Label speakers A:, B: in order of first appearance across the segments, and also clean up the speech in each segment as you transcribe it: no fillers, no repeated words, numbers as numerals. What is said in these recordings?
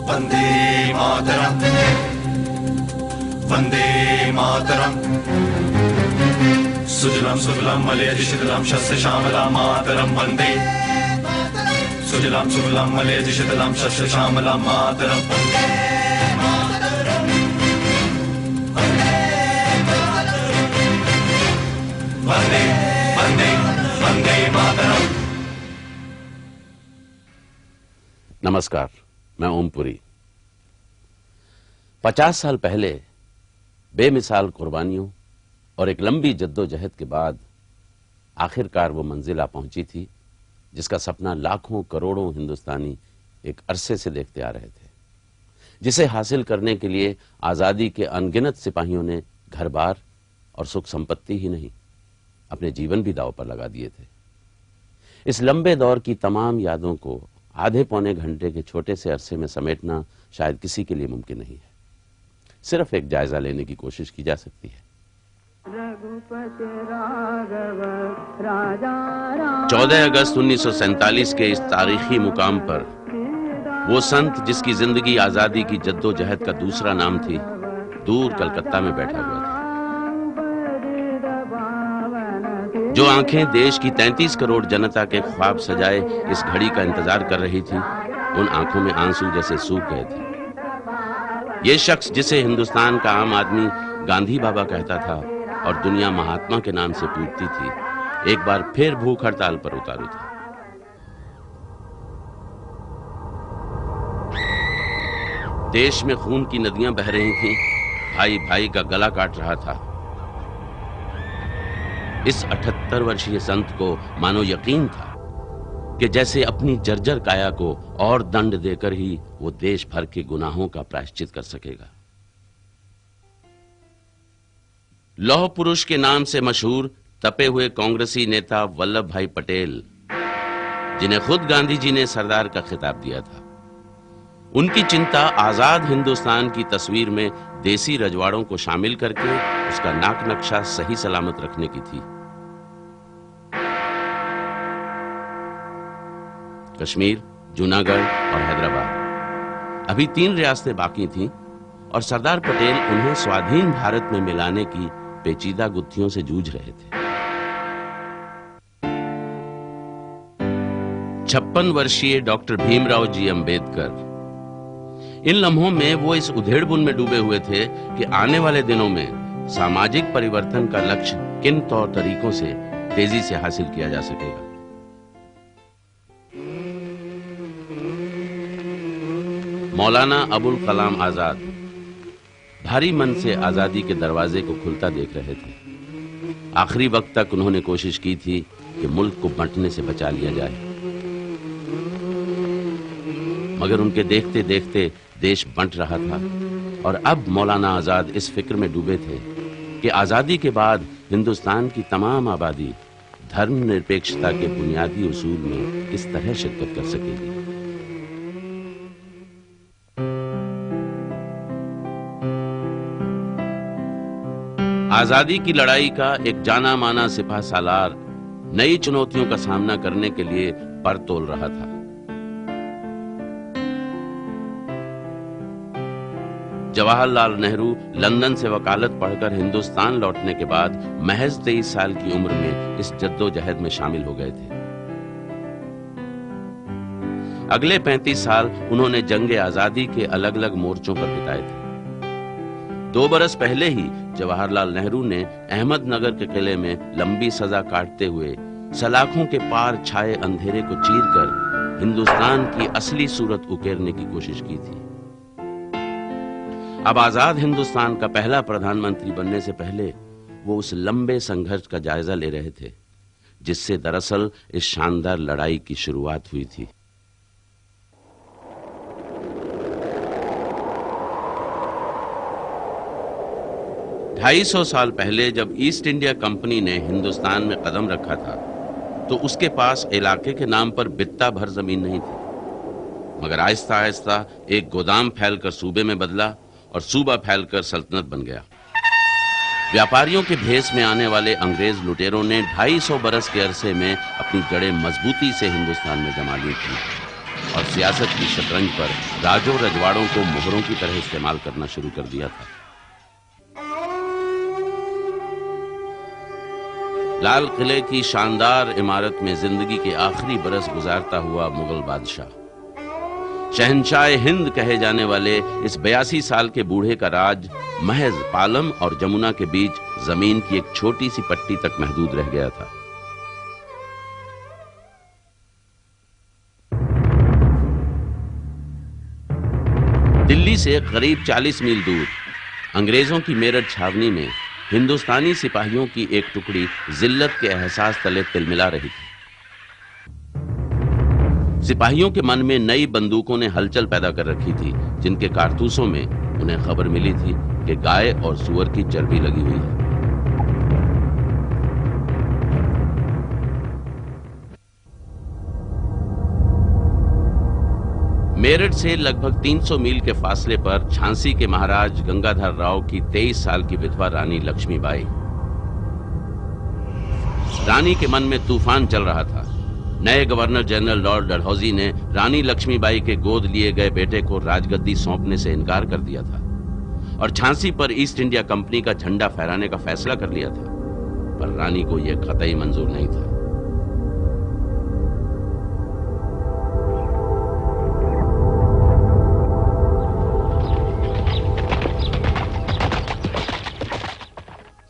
A: वंदे मातरम, वंदे मातरम। सुजलाम सुफलाम मलयजशीतलाम शस्य श्यामलाम मातरम वंदे। सुजलाम सुफलाम मलयजशीतलाम शस्य श्यामलाम मातरम वंदे मातरम, वंदे वंदे वंदे मातरम।
B: नमस्कार, मैं ओमपुरी। 50 साल पहले बेमिसाल कुर्बानियों और एक लंबी जद्दोजहद के बाद आखिरकार वो मंजिल आ पहुंची थी जिसका सपना लाखों करोड़ों हिंदुस्तानी एक अरसे से देखते आ रहे थे, जिसे हासिल करने के लिए आजादी के अनगिनत सिपाहियों ने घर बार और सुख संपत्ति ही नहीं, अपने जीवन भी दांव पर लगा दिए थे। इस लंबे दौर की तमाम यादों को आधे पौने घंटे के छोटे से अरसे में समेटना शायद किसी के लिए मुमकिन नहीं है। सिर्फ एक जायजा लेने की कोशिश की जा सकती है। 14 अगस्त 1947 के इस तारीखी मुकाम पर वो संत जिसकी जिंदगी आजादी की जद्दोजहद का दूसरा नाम थी, दूर कलकत्ता में बैठा हुआ था। जो आंखें देश की 33 करोड़ जनता के ख्वाब सजाए इस घड़ी का इंतजार कर रही थी, उन आंखों में आंसू जैसे सूख गए थे। ये शख्स जिसे हिंदुस्तान का आम आदमी गांधी बाबा कहता था और दुनिया महात्मा के नाम से पूजती थी, एक बार फिर भूख हड़ताल पर उतारू था। देश में खून की नदियां बह रही थीं, भाई भाई का गला काट रहा था। इस 78 वर्षीय संत को मानो यकीन था कि जैसे अपनी जर्जर काया को और दंड देकर ही वो देश भर के गुनाहों का प्रायश्चित कर सकेगा। लौह पुरुष के नाम से मशहूर तपे हुए कांग्रेसी नेता वल्लभ भाई पटेल, जिन्हें खुद गांधी जी ने सरदार का खिताब दिया था, उनकी चिंता आजाद हिंदुस्तान की तस्वीर में देसी रजवाड़ों को शामिल करके उसका नाक नक्शा सही सलामत रखने की थी। कश्मीर, जूनागढ़ और हैदराबाद, अभी 3 रियासतें बाकी थीं और सरदार पटेल उन्हें स्वाधीन भारत में मिलाने की पेचीदा गुत्थियों से जूझ रहे थे। 56 वर्षीय डॉक्टर भीमराव जी अंबेडकर, इन लम्हों में वो इस उधेड़बुन में डूबे हुए थे कि आने वाले दिनों में सामाजिक परिवर्तन का लक्ष्य किन तौर तरीकों से तेजी से हासिल किया जा सकेगा। मौलाना अबुल कलाम आजाद भारी मन से आजादी के दरवाजे को खुलता देख रहे थे। आखिरी वक्त तक उन्होंने कोशिश की थी कि मुल्क को बंटने से बचा लिया जाए, मगर उनके देखते देखते देश बंट रहा था और अब मौलाना आजाद इस फिक्र में डूबे थे कि आजादी के बाद हिंदुस्तान की तमाम आबादी धर्मनिरपेक्षता के बुनियादी उसूल में किस तरह शिरकत कर सकेगी। आजादी की लड़ाई का एक जाना माना सिपह सालार नई चुनौतियों का सामना करने के लिए पर तोल रहा था। जवाहरलाल नेहरू लंदन से वकालत पढ़कर हिंदुस्तान लौटने के बाद महज 23 साल की उम्र में इस जद्दोजहद में शामिल हो गए थे। अगले 35 साल उन्होंने जंगे आजादी के अलग अलग मोर्चों पर बिताए थे। 2 बरस पहले ही जवाहरलाल नेहरू ने अहमदनगर के किले में लंबी सजा काटते हुए सलाखों के पार छाए अंधेरे को चीरकर हिंदुस्तान की असली सूरत उकेरने की कोशिश की थी। अब आजाद हिंदुस्तान का पहला प्रधानमंत्री बनने से पहले वो उस लंबे संघर्ष का जायजा ले रहे थे जिससे दरअसल इस शानदार लड़ाई की शुरुआत हुई थी। ढाई 250 साल पहले जब ईस्ट इंडिया कंपनी ने हिंदुस्तान में कदम रखा था तो उसके पास इलाके के नाम पर बित्ता भर जमीन नहीं थी, मगर आहिस्ता आहिस्ता एक गोदाम फैलकर सूबे में बदला और सूबा फैलकर सल्तनत बन गया। व्यापारियों के भेष में आने वाले अंग्रेज लुटेरों ने 250 बरस के अरसे में अपनी जड़ें मजबूती से हिंदुस्तान में जमा ली थी और सियासत की शतरंज पर राजों रजवाड़ों को मोहरों की तरह इस्तेमाल करना शुरू कर दिया था। लाल किले की शानदार इमारत में जिंदगी के आखिरी बरस गुजारता हुआ मुगल बादशाह, शहंशाह हिंद कहे जाने वाले इस 82 साल के बूढ़े का राज महज पालम और जमुना के बीच जमीन की एक छोटी सी पट्टी तक महदूद रह गया था। दिल्ली से करीब 40 मील दूर अंग्रेजों की मेरठ छावनी में हिंदुस्तानी सिपाहियों की एक टुकड़ी जिल्लत के एहसास तले तिलमिला रही थी। सिपाहियों के मन में नई बंदूकों ने हलचल पैदा कर रखी थी, जिनके कारतूसों में उन्हें खबर मिली थी कि गाय और सुअर की चर्बी लगी हुई है। मेरठ से लगभग 300 मील के फासले पर झांसी के महाराज गंगाधर राव की 23 साल की विधवा रानी लक्ष्मीबाई। रानी के मन में तूफान चल रहा था। नए गवर्नर जनरल लॉर्ड डलहौजी ने रानी लक्ष्मीबाई के गोद लिए गए बेटे को राजगद्दी सौंपने से इनकार कर दिया था और झांसी पर ईस्ट इंडिया कंपनी का झंडा फहराने का फैसला कर लिया था, पर रानी को यह कतई मंजूर नहीं था।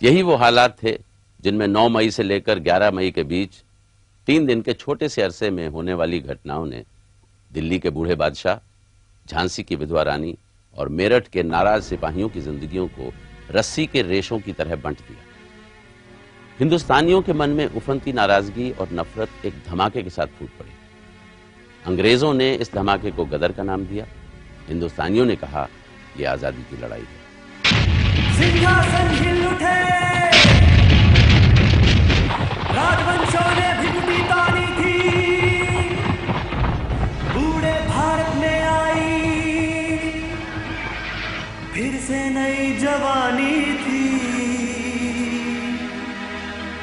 B: यही वो हालात थे जिनमें 9 मई से लेकर 11 मई के बीच 3 दिन के छोटे से अरसे में होने वाली घटनाओं ने दिल्ली के बूढ़े बादशाह, झांसी की विधवा रानी और मेरठ के नाराज सिपाहियों की जिंदगियों को रस्सी के रेशों की तरह बांट दिया। हिंदुस्तानियों के मन में उफनती नाराजगी और नफरत एक धमाके के साथ फूट पड़ी। अंग्रेजों ने इस धमाके को गदर का नाम दिया। हिंदुस्तानियों ने कहा, यह आजादी की लड़ाई है।
C: सिंहासन हिल उठे, राजवंशों ने भिगुटी तानी थी, बूढ़े भारत में आई फिर से नई जवानी थी।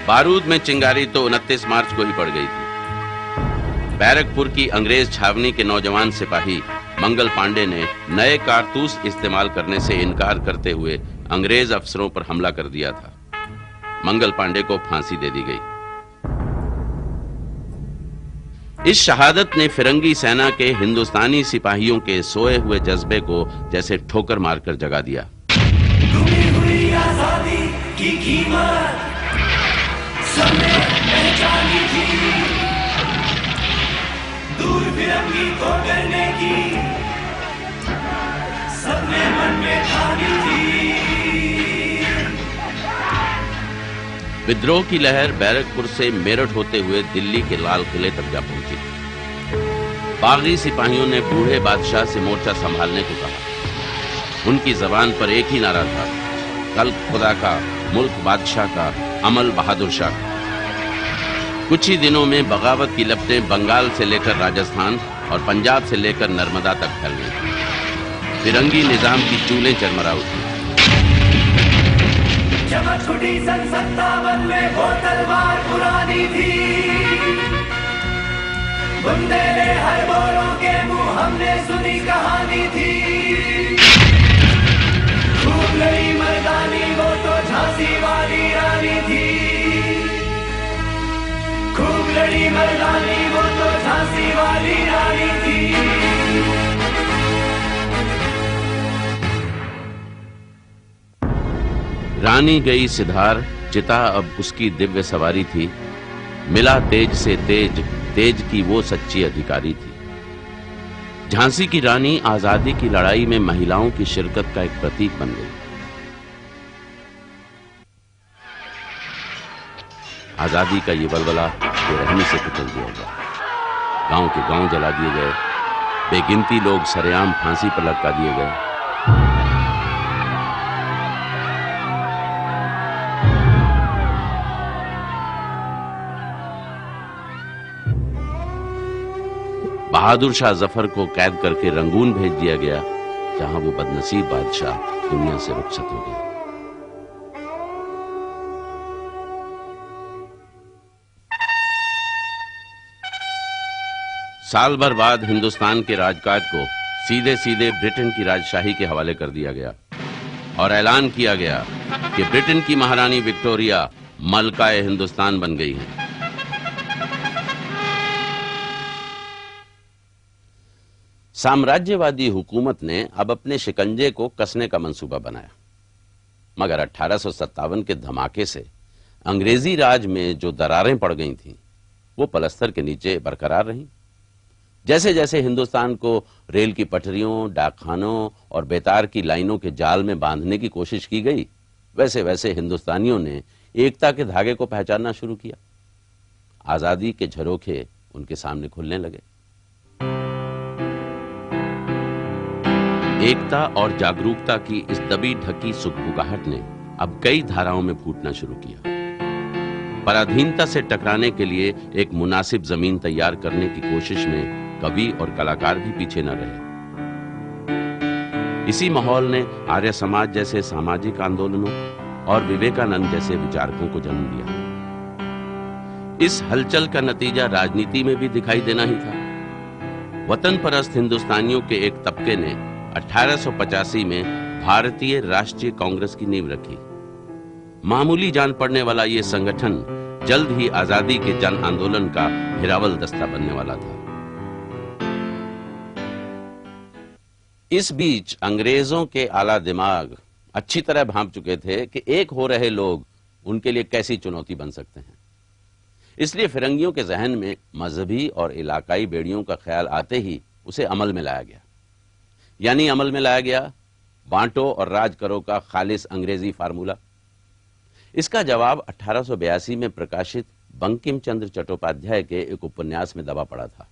B: बारूद में चिंगारी तो 29 मार्च को ही पड़ गई थी। बैरकपुर की अंग्रेज छावनी के नौजवान सिपाही मंगल पांडे ने नए कारतूस इस्तेमाल करने से इनकार करते हुए अंग्रेज अफसरों पर हमला कर दिया था। मंगल पांडे को फांसी दे दी गई। इस शहादत ने फिरंगी सेना के हिंदुस्तानी सिपाहियों के सोए हुए जज्बे को जैसे ठोकर मारकर जगा दिया।
C: डूबी हुई आजादी की कीमत सबने पहचानी थी, दूर फिरंगी को करने की सबने मन में ठानी थी।
B: विद्रोह की लहर बैरकपुर से मेरठ होते हुए दिल्ली के लाल किले तक जा पहुंची। बागी सिपाहियों ने बूढ़े बादशाह से मोर्चा संभालने को कहा। उनकी जबान पर एक ही नारा था, कल खुदा का, मुल्क बादशाह का, अमल बहादुर शाह। कुछ ही दिनों में बगावत की लपटें बंगाल से लेकर राजस्थान और पंजाब से लेकर नर्मदा तक फैल गई। फिरंगी निजाम की चूलें चरमरा उठी।
C: चमक छुटी सन 57 में वो तलवार पुरानी थी, बुंदेले हर बोरों के मुंह हमने सुनी कहानी थी। खूब लड़ी मर्दानी वो तो झांसी वाली रानी थी, खूब लड़ी मर्दानी वो तो झांसी वाली रानी थी।
B: रानी गई सिधार, चिता अब उसकी दिव्य सवारी थी। मिला तेज से तेज, तेज की वो सच्ची अधिकारी थी। झांसी की रानी आजादी की लड़ाई में महिलाओं की शिरकत का एक प्रतीक बन गई। आजादी का ये बलबला बेरहमी से कुचल दिया गया। गांव के गांव जला दिए गए, बेगिनती लोग सरेआम फांसी पर लटका दिए गए। बहादुर शाह जफर को कैद करके रंगून भेज दिया गया, जहां वो बदनसीब बादशाह दुनिया से रुखसत हो गया। साल भर बाद हिंदुस्तान के राजकाज को सीधे सीधे ब्रिटेन की राजशाही के हवाले कर दिया गया और ऐलान किया गया कि ब्रिटेन की महारानी विक्टोरिया मलकाए हिंदुस्तान बन गई हैं। साम्राज्यवादी हुकूमत ने अब अपने शिकंजे को कसने का मंसूबा बनाया, मगर 1857 के धमाके से अंग्रेजी राज में जो दरारें पड़ गई थीं, वो पलस्तर के नीचे बरकरार रहीं। जैसे जैसे हिंदुस्तान को रेल की पटरियों, डाकखानों और बेतार की लाइनों के जाल में बांधने की कोशिश की गई, वैसे वैसे हिंदुस्तानियों ने एकता के धागे को पहचानना शुरू किया। आजादी के झरोखे उनके सामने खुलने लगे। एकता और जागरूकता की इस दबी ढकी सुगबुगाहट ने अब कई धाराओं में फूटना शुरू किया। पराधीनता से टकराने के लिए एक मुनासिब जमीन तैयार करने की कोशिश में कवि और कलाकार भी पीछे न रहे। इसी माहौल ने आर्य समाज जैसे सामाजिक आंदोलनों और विवेकानंद जैसे विचारकों को जन्म दिया। इस हलचल का नतीजा राजनीति में भी दिखाई देना ही था। वतन परस्त हिंदुस्तानियों के एक तबके ने 1885 में भारतीय राष्ट्रीय कांग्रेस की नींव रखी। मामूली जान पड़ने वाला यह संगठन जल्द ही आजादी के जन आंदोलन का हिरावल दस्ता बनने वाला था। इस बीच अंग्रेजों के आला दिमाग अच्छी तरह भांप चुके थे कि एक हो रहे लोग उनके लिए कैसी चुनौती बन सकते हैं। इसलिए फिरंगियों के जहन में मजहबी और इलाकाई बेड़ियों का ख्याल आते ही उसे अमल में लाया गया। यानी अमल में लाया गया बांटो और राज करो का खालिस अंग्रेजी फार्मूला। इसका जवाब 1882 में प्रकाशित बंकिम चंद्र चट्टोपाध्याय के एक उपन्यास में दबा पड़ा था।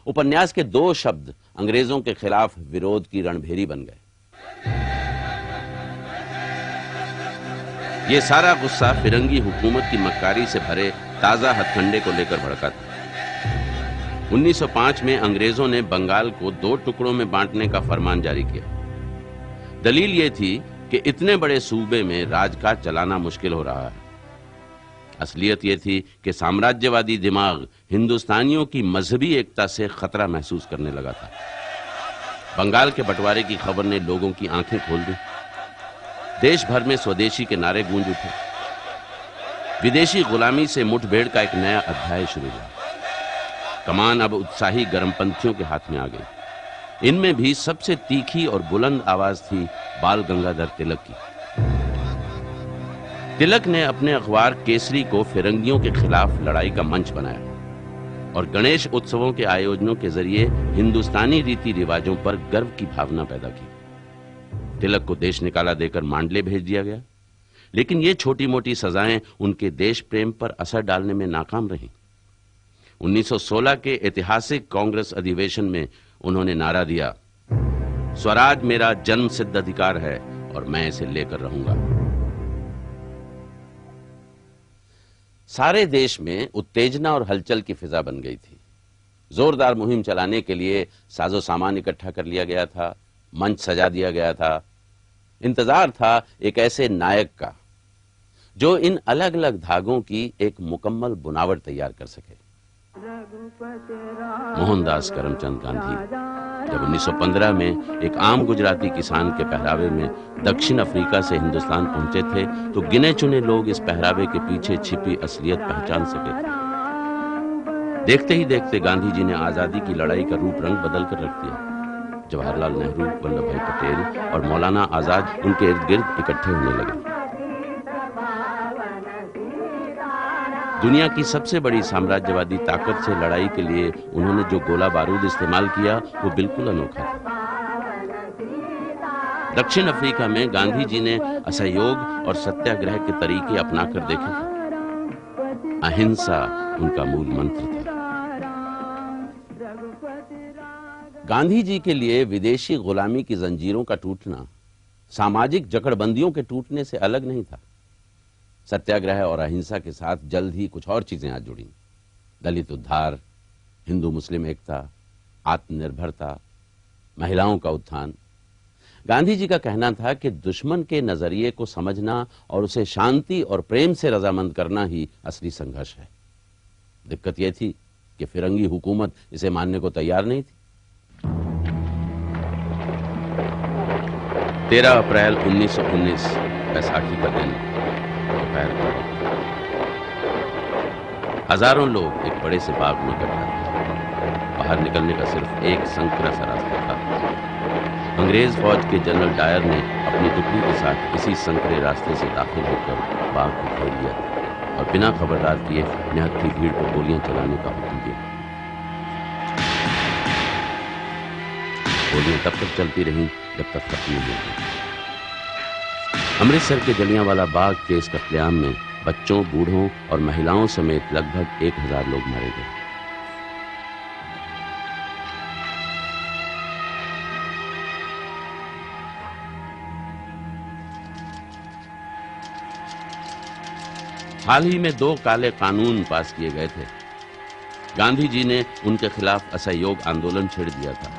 B: उपन्यास के 2 शब्द अंग्रेजों के खिलाफ विरोध की रणभेरी बन गए। यह सारा गुस्सा फिरंगी हुकूमत की मक्कारी से भरे ताजा हथकंडे को लेकर भड़का था। 1905 में अंग्रेजों ने बंगाल को 2 टुकड़ों में बांटने का फरमान जारी किया। दलील यह थी कि इतने बड़े सूबे में राजकाज चलाना मुश्किल हो रहा है। असलियत यह थी कि साम्राज्यवादी दिमाग हिंदुस्तानियों की मजहबी एकता से खतरा महसूस करने लगा था। बंगाल के बंटवारे की खबर ने लोगों की आंखें खोल दी। देश भर में स्वदेशी के नारे गूंज उठे। विदेशी गुलामी से मुठभेड़ का एक नया अध्याय शुरू हुआ। कमान अब उत्साही गर्मपंथियों के हाथ में आ गई। इनमें भी सबसे तीखी और बुलंद आवाज थी बाल गंगाधर तिलक की। तिलक ने अपने अखबार केसरी को फिरंगियों के खिलाफ लड़ाई का मंच बनाया और गणेश उत्सवों के आयोजनों के जरिए हिंदुस्तानी रीति रिवाजों पर गर्व की भावना पैदा की। तिलक को देश निकाला देकर मांडले भेज दिया गया, लेकिन ये छोटी मोटी सजाएं उनके देश प्रेम पर असर डालने में नाकाम रहीं। 1916 के ऐतिहासिक कांग्रेस अधिवेशन में उन्होंने नारा दिया, स्वराज मेरा जन्म सिद्ध अधिकार है और मैं इसे लेकर रहूंगा। सारे देश में उत्तेजना और हलचल की फिजा बन गई थी। जोरदार मुहिम चलाने के लिए साजो सामान इकट्ठा कर लिया गया था, मंच सजा दिया गया था। इंतजार था एक ऐसे नायक का जो इन अलग अलग धागों की एक मुकम्मल बुनावट तैयार कर सके। मोहनदास करमचंद गांधी जब 1915 में एक आम गुजराती किसान के पहरावे में दक्षिण अफ्रीका से हिंदुस्तान पहुंचे थे, तो गिने चुने लोग इस पहरावे के पीछे छिपी असलियत पहचान सके थे। देखते ही देखते गांधी जी ने आजादी की लड़ाई का रूप रंग बदल कर रख दिया। जवाहरलाल नेहरू, वल्लभ भाई पटेल और मौलाना आजाद उनके इर्द गिर्द इकट्ठे होने लगे। दुनिया की सबसे बड़ी साम्राज्यवादी ताकत से लड़ाई के लिए उन्होंने जो गोला बारूद इस्तेमाल किया वो बिल्कुल अनोखा था। दक्षिण अफ्रीका में गांधी जी ने असहयोग और सत्याग्रह के तरीके अपनाकर देखे थे। अहिंसा उनका मूल मंत्र था। गांधी जी के लिए विदेशी गुलामी की जंजीरों का टूटना सामाजिक जकड़बंदियों के टूटने से अलग नहीं था। सत्याग्रह और अहिंसा के साथ जल्द ही कुछ और चीजें आ जुड़ी। दलित उद्धार, हिंदू मुस्लिम एकता, आत्मनिर्भरता, महिलाओं का उत्थान। गांधी जी का कहना था कि दुश्मन के नजरिए को समझना और उसे शांति और प्रेम से रजामंद करना ही असली संघर्ष है। दिक्कत यह थी कि फिरंगी हुकूमत इसे मानने को तैयार नहीं थी। 13 अप्रैल 1919 बैसाखी का दिन दोपहर को हजारों लोग एक बड़े से बाग में इकट्ठा थे। बाहर निकलने का सिर्फ एक संकरा सा रास्ता था। अंग्रेज फौज के जनरल डायर ने अपनी टुकड़ी के साथ इसी संकरे रास्ते से दाखिल होकर बाग को घेर लिया और बिना खबरदार किए निहत्थी भीड़ को गोलियां चलाने का हुक्म दिया। गोलियां तब तक चलती रहीं जब तक खत्म नहीं हुई। अमृतसर के जलियांवाला बाग के इस कत्लेआम में बच्चों, बूढ़ों और महिलाओं समेत लगभग 1000 लोग मारे गए। हाल ही में 2 काले कानून पास किए गए थे। गांधी जी ने उनके खिलाफ असहयोग आंदोलन छेड़ दिया था।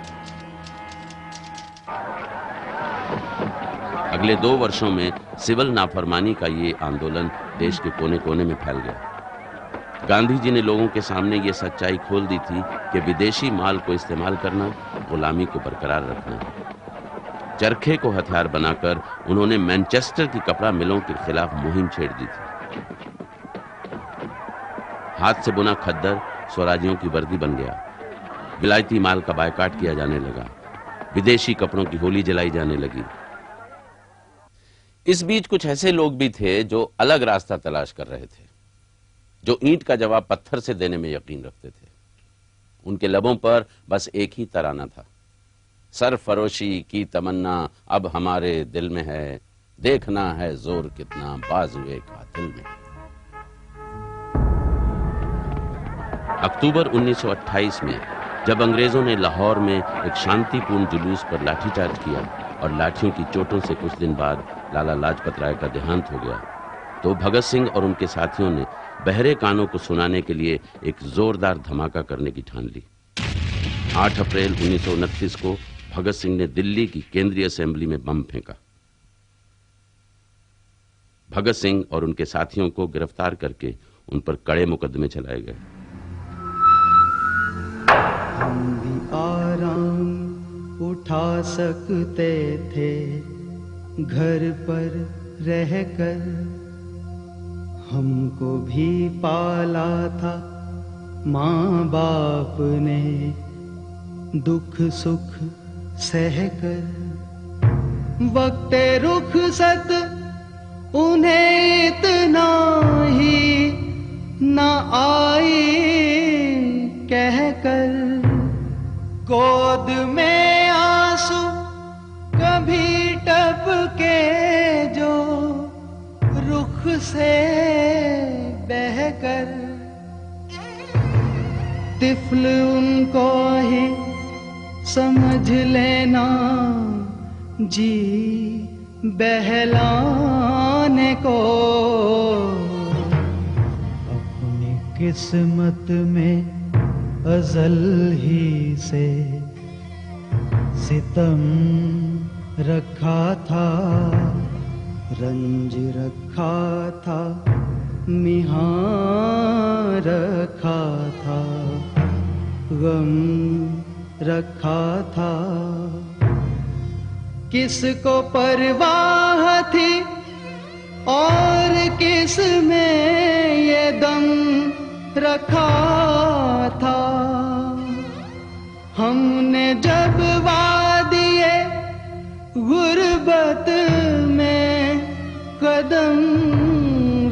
B: अगले 2 वर्षों में सिविल नाफरमानी का ये आंदोलन देश के कोने कोने में फैल गया। गांधी जी ने लोगों के सामने ये सच्चाई खोल दी थी कि विदेशी माल को इस्तेमाल करना गुलामी को बरकरार रखना है। चरखे को हथियार बनाकर उन्होंने मैनचेस्टर की कपड़ा मिलों के खिलाफ मुहिम छेड़ दी थी। हाथ से बुना खद्दर स्वराजियों की वर्दी बन गया। विलायती माल का बायकाट किया जाने लगा। विदेशी कपड़ों की होली जलाई जाने लगी। इस बीच कुछ ऐसे लोग भी थे जो अलग रास्ता तलाश कर रहे थे, जो ईंट का जवाब पत्थर से देने में यकीन रखते थे। उनके लबों पर बस एक ही तराना था, सरफरोशी की तमन्ना अब हमारे दिल में है, देखना है जोर कितना बाजुए कातिल में। अक्टूबर 1928 में जब अंग्रेजों ने लाहौर में एक शांतिपूर्ण जुलूस पर लाठीचार्ज किया और लाठियों की चोटों से कुछ दिन बाद लाला लाजपत राय का देहांत हो गया, तो भगत सिंह और उनके साथियों ने बहरे कानों को सुनाने के लिए एक जोरदार धमाका करने की ठान ली। 8 अप्रैल 1929 को भगत सिंह ने दिल्ली की केंद्रीय असेंबली में बम फेंका। भगत सिंह और उनके साथियों को गिरफ्तार करके उन पर कड़े मुकदमे चलाए गए।
D: हम भी आराम उठा सकते थे घर पर रहकर, हमको भी पाला था माँ बाप ने दुख सुख सहकर। वक्ते रुखसत उन्हें इतना ही न आई कहकर, गोद में आंसू कभी टपके जो रुख से बहकर, तिफल उनको ही समझ लेना जी बहलाने को, अपनी किस्मत में अज़ल ही से सितम रखा था, रंज रखा था, मिहाँ रखा था, गम रखा था। किसको परवाह थी और किस में ये दम रखा था। हमने जब वादिए गुर्बत में कदम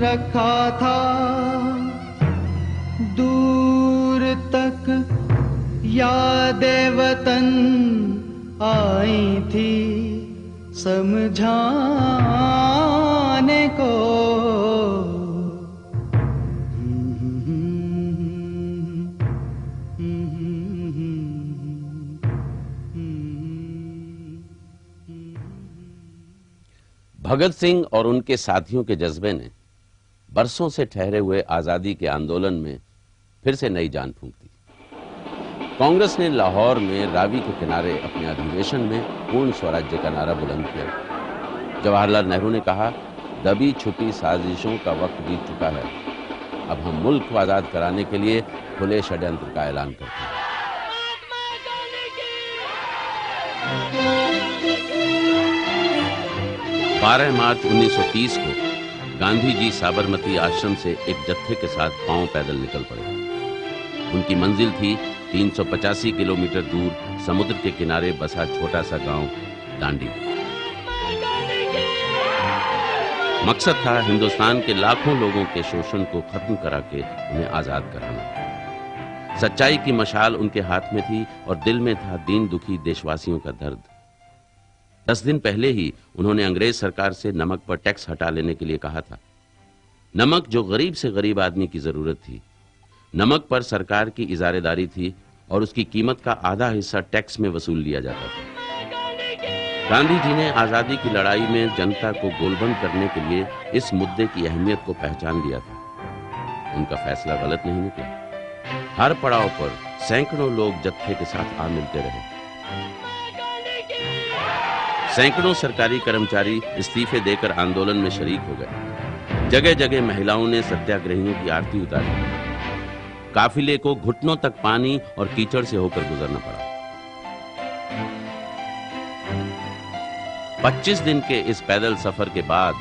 D: रखा था, दूर तक यादें वतन आई थी समझाने को।
B: भगत सिंह और उनके साथियों के जज्बे ने बरसों से ठहरे हुए आजादी के आंदोलन में फिर से नई जान फूंक दी। कांग्रेस ने लाहौर में रावी के किनारे अपने अधिवेशन में पूर्ण स्वराज्य का नारा बुलंद किया। जवाहरलाल नेहरू ने कहा, दबी छुपी साजिशों का वक्त बीत चुका है, अब हम मुल्क को आजाद कराने के लिए खुले षड्यंत्र का ऐलान करते हैं। 12 मार्च 1930 को गांधी जी साबरमती आश्रम से एक जत्थे के साथ पांव पैदल निकल पड़े। उनकी मंजिल थी 385 किलोमीटर दूर समुद्र के किनारे बसा छोटा सा गांव दांडी। मकसद था हिंदुस्तान के लाखों लोगों के शोषण को खत्म करा के उन्हें आजाद कराना। सच्चाई की मशाल उनके हाथ में थी और दिल में था दीन दुखी देशवासियों का दर्द। 10 दिन पहले ही उन्होंने अंग्रेज सरकार से नमक पर टैक्स हटा लेने के लिए कहा था। नमक जो गरीब से गरीब आदमी की जरूरत थी। नमक पर सरकार की इजारेदारी थी और उसकी कीमत का आधा हिस्सा टैक्स में वसूल लिया जाता था। गांधी जी ने आजादी की लड़ाई में जनता को गोलबंद करने के लिए इस मुद्दे की अहमियत को पहचान लिया था। उनका फैसला गलत नहीं निकला। हर पड़ाव पर सैकड़ों लोग जत्थे के साथ आ मिलते रहे। सैकड़ों सरकारी कर्मचारी इस्तीफे देकर आंदोलन में शरीक हो गए। जगह जगह महिलाओं ने सत्याग्रहियों की आरती उतारी। काफिले को घुटनों तक पानी और कीचड़ से होकर गुजरना पड़ा। 25 दिन के इस पैदल सफर के बाद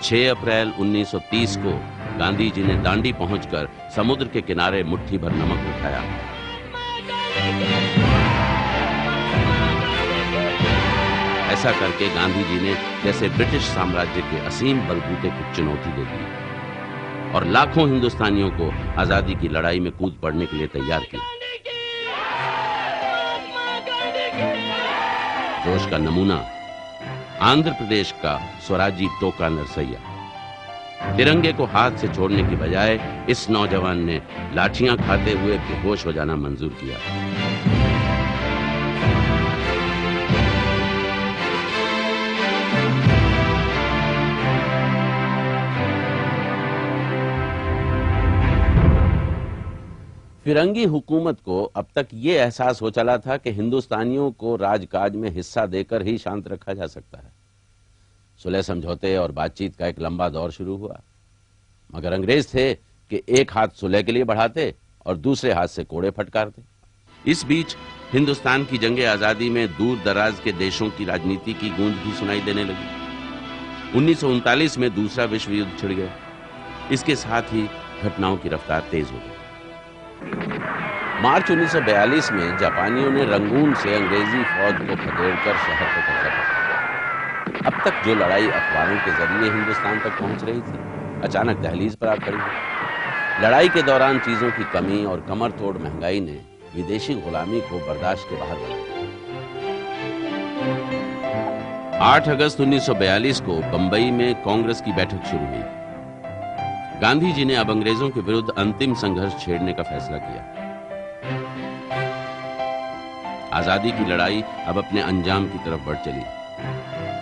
B: 6 अप्रैल 1930 को गांधी जी ने दांडी पहुंचकर समुद्र के किनारे मुट्ठी भर नमक उठाया। ऐसा करके गांधी जी ने जैसे ब्रिटिश साम्राज्य के असीम बलबूते को चुनौती दे दी और लाखों हिंदुस्तानियों को आजादी की लड़ाई में कूद पड़ने के लिए तैयार किया। जोश का नमूना आंध्र प्रदेश का स्वराजी टोका नरसैया। तिरंगे को हाथ से छोड़ने की बजाय इस नौजवान ने लाठियां खाते हुए बेहोश हो जाना मंजूर किया। फिरंगी हुकूमत को अब तक ये एहसास हो चला था कि हिंदुस्तानियों को राजकाज में हिस्सा देकर ही शांत रखा जा सकता है। सुलह समझौते और बातचीत का एक लंबा दौर शुरू हुआ, मगर अंग्रेज थे कि एक हाथ सुलह के लिए बढ़ाते और दूसरे हाथ से कोड़े फटकारते। इस बीच हिंदुस्तान की जंगे आजादी में दूर दराज के देशों की राजनीति की गूंज भी सुनाई देने लगी। 1939 में दूसरा विश्व युद्ध छिड़ गया। इसके साथ ही घटनाओं की रफ्तार तेज हो गई। मार्च 1942 में जापानियों ने रंगून से अंग्रेजी फौज को खदेड़कर शहर पर कब्जा किया। अब तक जो लड़ाई अखबारों के जरिए हिंदुस्तान तक पहुंच रही थी, अचानक दहलीज पर आ खड़ी हुई। लड़ाई के दौरान चीजों की कमी और कमर तोड़ महंगाई ने विदेशी गुलामी को बर्दाश्त के बाहर बना दिया। 8 अगस्त 1942 को बंबई में कांग्रेस की बैठक शुरू हुई। गांधी जी ने अब अंग्रेजों के विरुद्ध अंतिम संघर्ष छेड़ने का फैसला किया। आजादी की लड़ाई अब अपने अंजाम की तरफ बढ़ चली।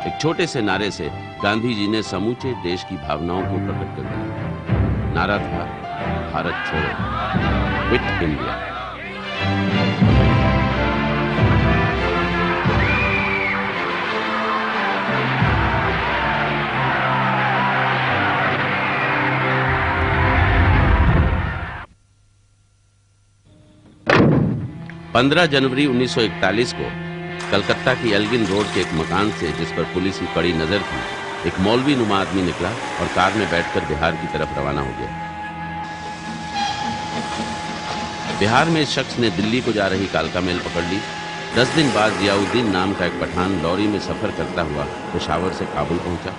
B: एक छोटे से नारे से गांधी जी ने समूचे देश की भावनाओं को प्रकट कर दिया। नारा था भारत छोड़ो, क्विट इंडिया। पंद्रह जनवरी 1941 को कलकत्ता की एल्गिन रोड के एक मकान से, जिस पर पुलिस की कड़ी नजर थी, एक मौलवी नुमा आदमी निकला और कार में बैठकर बिहार की तरफ रवाना हो गया। बिहार में इस शख्स ने दिल्ली को जा रही कालका मेल पकड़ ली। 10 दिन बाद जियाउद्दीन नाम का एक पठान लॉरी में सफर करता हुआ पेशावर से काबुल पहुंचा।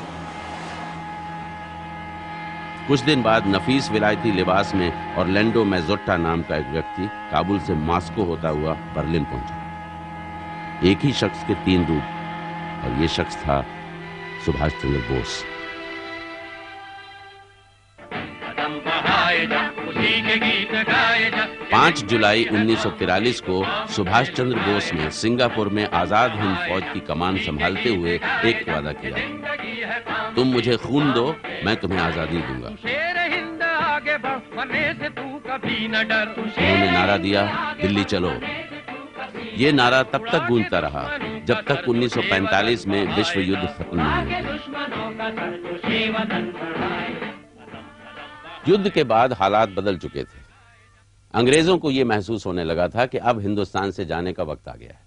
B: कुछ दिन बाद नफीस विलायती लिबास में ऑरलैंडो मैजोट्टा नाम का एक व्यक्ति काबुल से मॉस्को होता हुआ बर्लिन पहुंचा। एक ही शख्स के 3 रूप, और यह शख्स था सुभाष चंद्र बोस। पांच जुलाई 1943 को सुभाष चंद्र बोस ने सिंगापुर में आजाद हिंद फौज की कमान संभालते हुए एक वादा किया, तुम मुझे खून दो, मैं तुम्हें आजादी दूंगा। उन्होंने नारा दिया, दिल्ली चलो। ये नारा तब तक गूंजता रहा जब तक 1945 में विश्व युद्ध खत्म नहीं हो गया। युद्ध के बाद हालात बदल चुके थे। अंग्रेजों को यह महसूस होने लगा था कि अब हिंदुस्तान से जाने का वक्त आ गया है।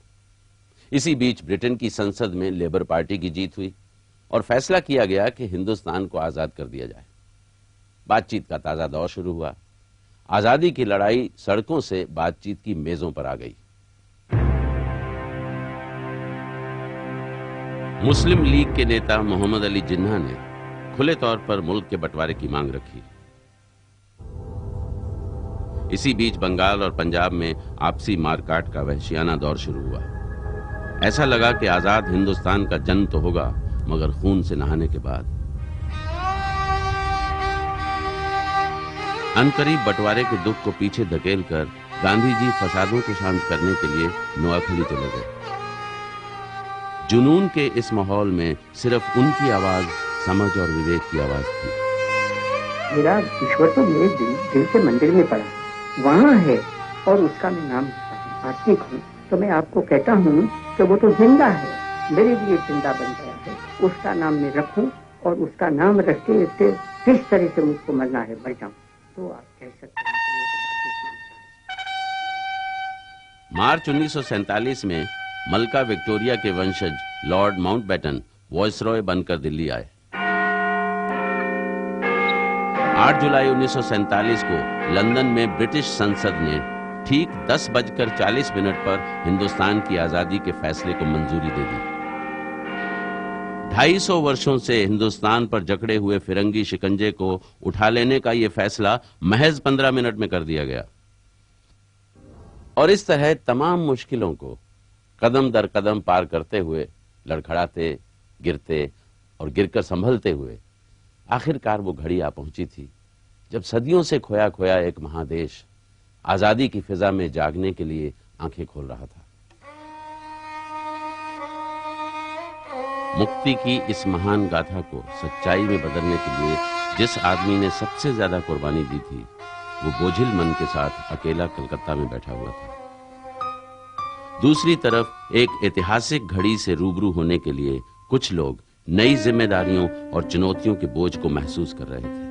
B: इसी बीच ब्रिटेन की संसद में लेबर पार्टी की जीत हुई और फैसला किया गया कि हिंदुस्तान को आजाद कर दिया जाए। बातचीत का ताजा दौर शुरू हुआ। आजादी की लड़ाई सड़कों से बातचीत की मेजों पर आ गई। मुस्लिम लीग के नेता मोहम्मद अली जिन्ना ने खुले तौर पर मुल्क के बंटवारे की मांग रखी। इसी बीच बंगाल और पंजाब में आपसी मारकाट का वहशियाना दौर शुरू हुआ। ऐसा लगा कि आजाद हिंदुस्तान का जन्म तो होगा, मगर खून से नहाने के बाद। अनकरीब बंटवारे के दुख को पीछे धकेलकर गांधी जी फसादों को शांत करने के लिए नोआखली चले गए। जुनून के इस माहौल में सिर्फ उनकी आवाज समझ और विवेक की आवाज थी।
E: मेरा ईश्वर तो मेरे दिल के मंदिर में पड़ा, वहाँ है और उसका मैं नाम आस्तिक हूँ। तो मैं आपको कहता हूँ कि वो तो जिंदा है, मेरे लिए जिंदा बन गया है। उसका नाम मैं रखूं और उसका नाम रखते रखते किस तरह से मुझको मरना है मर जाऊं, तो आप कह सकते हैं।
B: मार्च 1947 में मलका विक्टोरिया के वंशज लॉर्ड माउंटबेटन वॉइसरॉय बनकर दिल्ली आए। 8 जुलाई 1947 को लंदन में ब्रिटिश संसद ने ठीक 10:40 पर हिंदुस्तान की आजादी के फैसले को मंजूरी दे दी। 250 वर्षों से हिंदुस्तान पर जकड़े हुए फिरंगी शिकंजे को उठा लेने का यह फैसला महज 15 मिनट में कर दिया गया। और इस तरह तमाम मुश्किलों को कदम दर कदम पार करते हुए, लड़खड़ाते, गिरते और गिरकर संभलते हुए आखिरकार वो घड़ी आ पहुंची थी जब सदियों से खोया खोया एक महादेश आजादी की फिजा में जागने के लिए आंखें खोल रहा था। मुक्ति की इस महान गाथा को सच्चाई में बदलने के लिए जिस आदमी ने सबसे ज्यादा कुर्बानी दी थी, वो बोझिल मन के साथ अकेला कलकत्ता में बैठा हुआ था। दूसरी तरफ एक ऐतिहासिक घड़ी से रूबरू होने के लिए कुछ लोग नई जिम्मेदारियों और चुनौतियों के बोझ को महसूस कर रहे थे।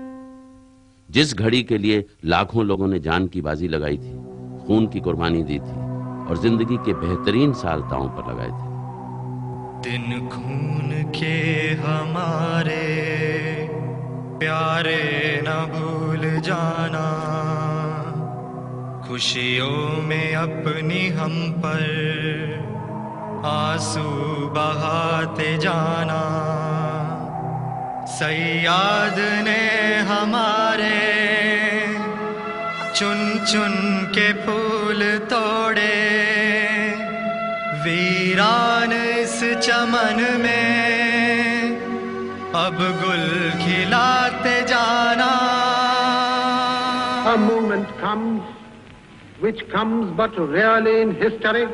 B: जिस घड़ी के लिए लाखों लोगों ने जान की बाजी लगाई थी, खून की कुर्बानी दी थी और जिंदगी के बेहतरीन साल दांव पर लगाए थे।
F: दिन खून के हमारे प्यारे न भूल जाना, खुशियों में अपनी हम पर आंसू बहाते जाना। सैयाद ने हमारे चुन चुन के फूल तोड़े, वीरान इस चमन में अब गुल खिलाते जाना।
G: A moment comes which comes but rarely in history,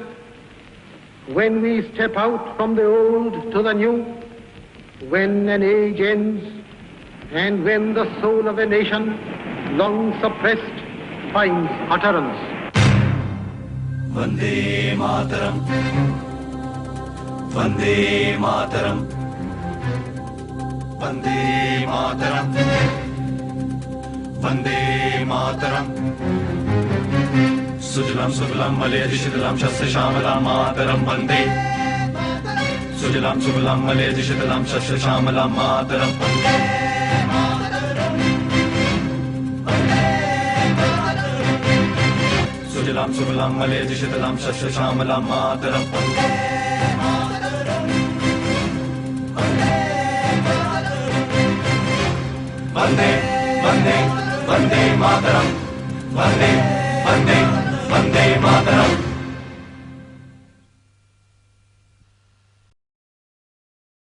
G: when we step out from the old to the new, when an age ends and when the soul of a nation long suppressed finds utterance.
A: Vande Mataram, Vande Mataram, Vande Mataram, Vande Mataram. Sujalam Sugalam Malayadi Shitalam Shasya Shamalam Mataram Vande. Sujalam Sugalam Malayadi Shitalam Shasya Shamalam Mataram Vande. Sujalam Sugalam Malayadi Shitalam Shasya Shamalam Mataram Vande. Vande, Vande, Vande Mataram, Vande, Vande, Vande Mataram.